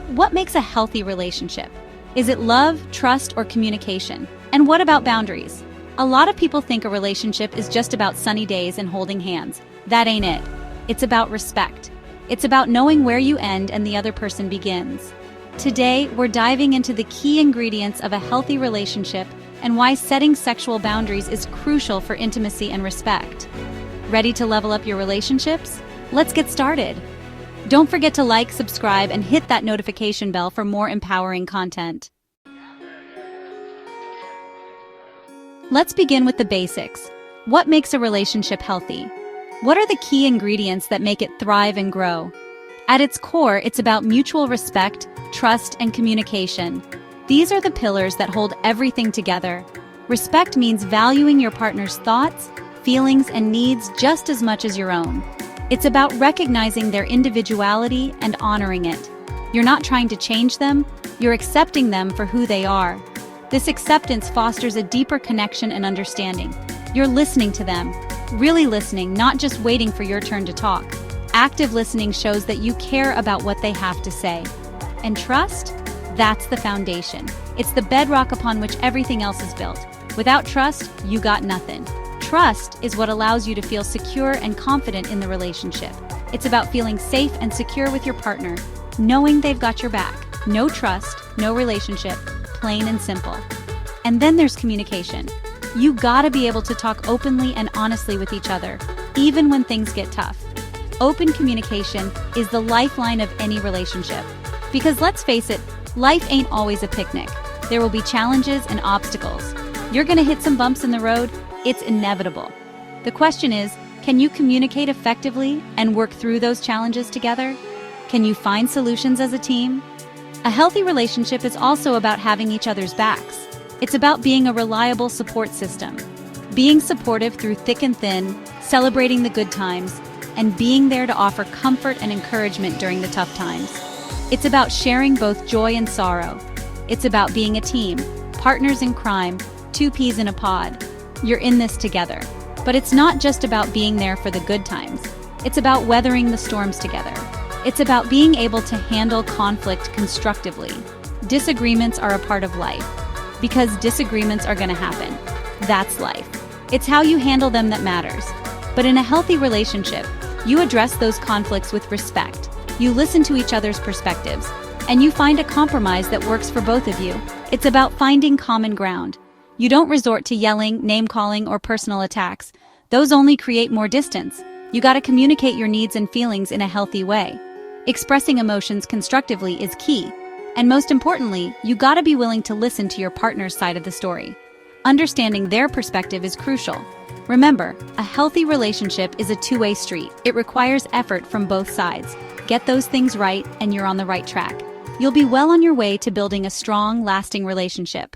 what makes a healthy relationship? Is it love, trust, or communication? And what about boundaries? A lot of people think a relationship is just about sunny days and holding hands. That ain't it. It's about respect. It's about knowing where you end and the other person begins. Today, we're diving into the key ingredients of a healthy relationship and why setting sexual boundaries is crucial for intimacy and respect. Ready to level up your relationships? Let's get started. Don't forget to like, subscribe, and hit that notification bell for more empowering content. Let's begin with the basics. What makes a relationship healthy? What are the key ingredients that make it thrive and grow? At its core, it's about mutual respect, trust, and communication. These are the pillars that hold everything together. Respect means valuing your partner's thoughts, feelings, and needs just as much as your own. It's about recognizing their individuality and honoring it. You're not trying to change them, you're accepting them for who they are. This acceptance fosters a deeper connection and understanding. You're listening to them, really listening, not just waiting for your turn to talk. Active listening shows that you care about what they have to say. And trust? That's the foundation. It's the bedrock upon which everything else is built. Without trust, you got nothing. Trust is what allows you to feel secure and confident in the relationship. It's about feeling safe and secure with your partner, knowing they've got your back. No trust, no relationship, plain and simple. And then there's communication. You gotta be able to talk openly and honestly with each other, even when things get tough. Open communication is the lifeline of any relationship. Because let's face it, life ain't always a picnic. There will be challenges and obstacles. You're gonna hit some bumps in the road. It's inevitable. The question is, can you communicate effectively and work through those challenges together? Can you find solutions as a team? A healthy relationship is also about having each other's backs. It's about being a reliable support system. Being supportive through thick and thin, celebrating the good times, and being there to offer comfort and encouragement during the tough times. It's about sharing both joy and sorrow. It's about being a team, partners in crime, two peas in a pod. You're in this together. But it's not just about being there for the good times. It's about weathering the storms together. It's about being able to handle conflict constructively. Disagreements are a part of life. Because disagreements are gonna happen. That's life. It's how you handle them that matters. But in a healthy relationship, you address those conflicts with respect. You listen to each other's perspectives, and you find a compromise that works for both of you. It's about finding common ground. You don't resort to yelling, name-calling, or personal attacks. Those only create more distance. You gotta communicate your needs and feelings in a healthy way. Expressing emotions constructively is key. And most importantly, you gotta be willing to listen to your partner's side of the story. Understanding their perspective is crucial. Remember, a healthy relationship is a two-way street. It requires effort from both sides. Get those things right, and you're on the right track. You'll be well on your way to building a strong, lasting relationship.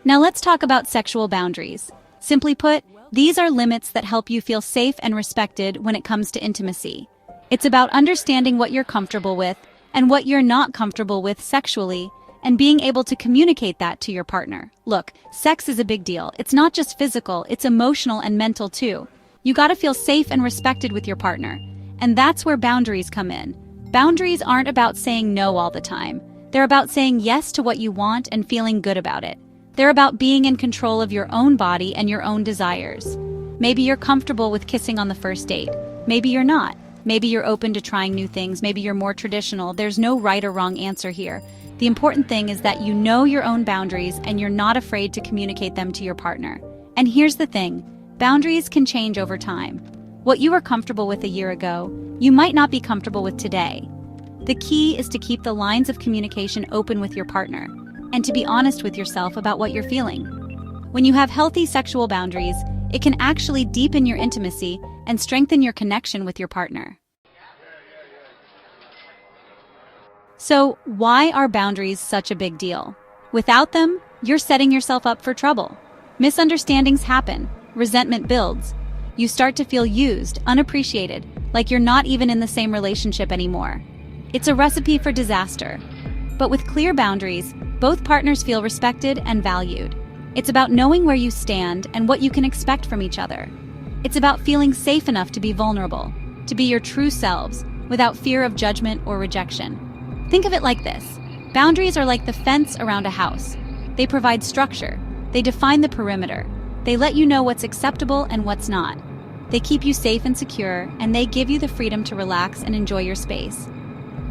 Now let's talk about sexual boundaries. Simply put, these are limits that help you feel safe and respected when it comes to intimacy. It's about understanding what you're comfortable with and what you're not comfortable with sexually, and being able to communicate that to your partner. Look, sex is a big deal. It's not just physical, it's emotional and mental too. You gotta feel safe and respected with your partner. And that's where boundaries come in. Boundaries aren't about saying no all the time. They're about saying yes to what you want and feeling good about it. They're about being in control of your own body and your own desires. Maybe you're comfortable with kissing on the first date. Maybe you're not. Maybe you're open to trying new things. Maybe you're more traditional. There's no right or wrong answer here. The important thing is that you know your own boundaries and you're not afraid to communicate them to your partner. And here's the thing, boundaries can change over time. What you were comfortable with a year ago, you might not be comfortable with today. The key is to keep the lines of communication open with your partner and to be honest with yourself about what you're feeling. When you have healthy sexual boundaries, it can actually deepen your intimacy and strengthen your connection with your partner. So, why are boundaries such a big deal? Without them, you're setting yourself up for trouble. Misunderstandings happen, resentment builds. You start to feel used, unappreciated, like you're not even in the same relationship anymore. It's a recipe for disaster. But with clear boundaries, both partners feel respected and valued. It's about knowing where you stand and what you can expect from each other. It's about feeling safe enough to be vulnerable, to be your true selves, without fear of judgment or rejection. Think of it like this. Boundaries are like the fence around a house. They provide structure. They define the perimeter. They let you know what's acceptable and what's not. They keep you safe and secure, and they give you the freedom to relax and enjoy your space.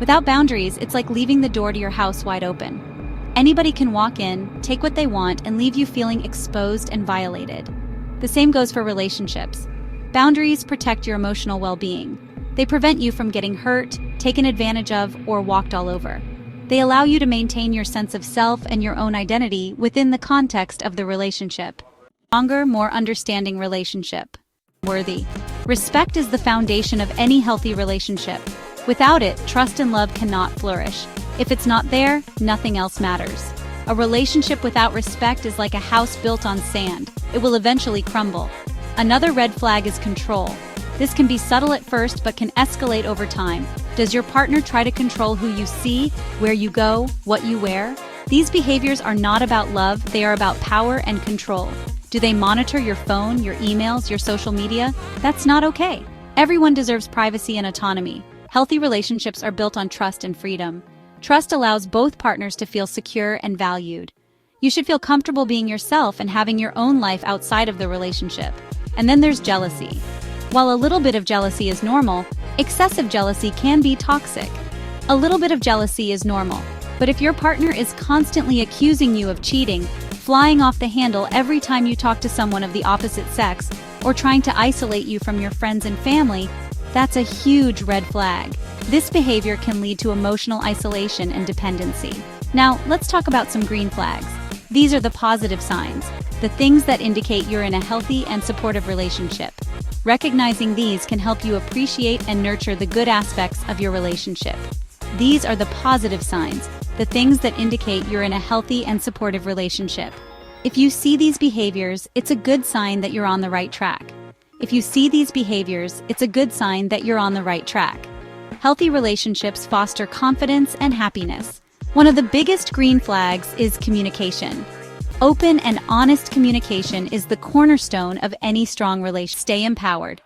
Without boundaries, it's like leaving the door to your house wide open. Anybody can walk in, take what they want, and leave you feeling exposed and violated. The same goes for relationships. Boundaries protect your emotional well-being. They prevent you from getting hurt, taken advantage of, or walked all over. They allow you to maintain your sense of self and your own identity within the context of the relationship. Stronger, more understanding relationship. Worthy. Respect is the foundation of any healthy relationship. Without it, trust and love cannot flourish. If it's not there, nothing else matters. A relationship without respect is like a house built on sand. It will eventually crumble. Another red flag is control. This can be subtle at first but can escalate over time. Does your partner try to control who you see, where you go, what you wear? These behaviors are not about love, they are about power and control. Do they monitor your phone, your emails, your social media? That's not okay. Everyone deserves privacy and autonomy. Healthy relationships are built on trust and freedom. Trust allows both partners to feel secure and valued. You should feel comfortable being yourself and having your own life outside of the relationship. And then there's jealousy. While a little bit of jealousy is normal, excessive jealousy can be toxic. A little bit of jealousy is normal, but if your partner is constantly accusing you of cheating, flying off the handle every time you talk to someone of the opposite sex, or trying to isolate you from your friends and family, that's a huge red flag. This behavior can lead to emotional isolation and dependency. Now, let's talk about some green flags. These are the positive signs, the things that indicate you're in a healthy and supportive relationship. Recognizing these can help you appreciate and nurture the good aspects of your relationship. These are the positive signs, the things that indicate you're in a healthy and supportive relationship. If you see these behaviors, it's a good sign that you're on the right track. If you see these behaviors, it's a good sign that you're on the right track. Healthy relationships foster confidence and happiness. One of the biggest green flags is communication. Open and honest communication is the cornerstone of any strong relationship. Stay empowered.